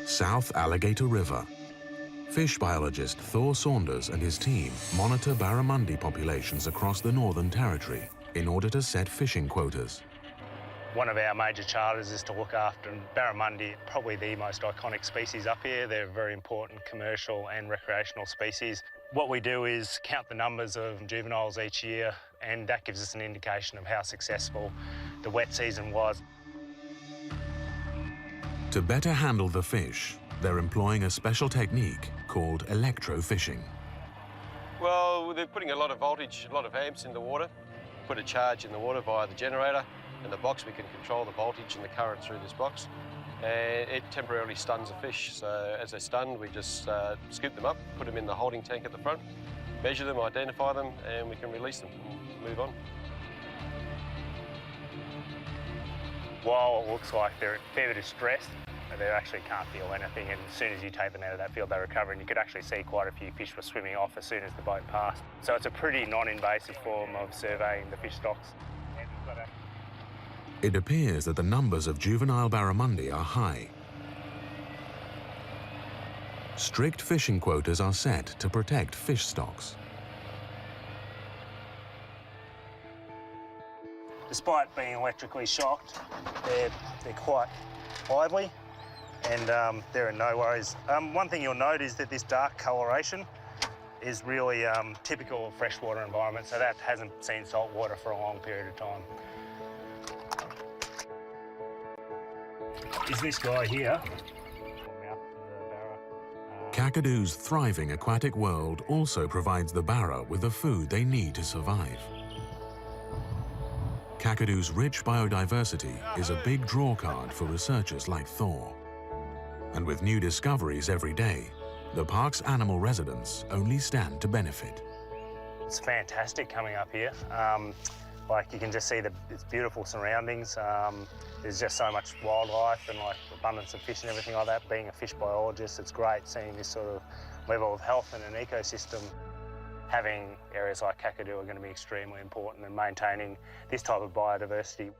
South Alligator River. Fish biologist Thor Saunders and his team monitor barramundi populations across the Northern Territory in order to set fishing quotas. One of our major charters is to look after barramundi, probably the most iconic species up here. They're a very important commercial and recreational species. What we do is count the numbers of juveniles each year, and that gives us an indication of how successful the wet season was. To better handle the fish, they're employing a special technique called electrofishing. Well, they're putting a lot of voltage, a lot of amps in the water, put a charge in the water via the generator. In the box we can control the voltage and the current through this box, and it temporarily stuns the fish. So as they're stunned, we just scoop them up, put them in the holding tank at the front, measure them, identify them, and we can release them and move on. While it looks like they're a fair bit of stress, they actually can't feel anything, and as soon as you take them out of that field, they recover, and you could actually see quite a few fish were swimming off as soon as the boat passed. So it's a pretty non-invasive form of surveying the fish stocks. It appears that the numbers of juvenile barramundi are high. Strict fishing quotas are set to protect fish stocks. Despite being electrically shocked, they're quite lively, and there are no worries. One thing you'll note is that this dark coloration is really typical of freshwater environment, so that hasn't seen salt water for a long period of time. Is this guy here. Kakadu's thriving aquatic world also provides the barra with the food they need to survive. Kakadu's rich biodiversity is a big drawcard for researchers like Thor. And with new discoveries every day, the park's animal residents only stand to benefit. It's fantastic coming up here. Like you can just see its beautiful surroundings. There's just so much wildlife and like abundance of fish and everything like that. Being a fish biologist, it's great seeing this sort of level of health in an ecosystem. Having areas like Kakadu are going to be extremely important in maintaining this type of biodiversity.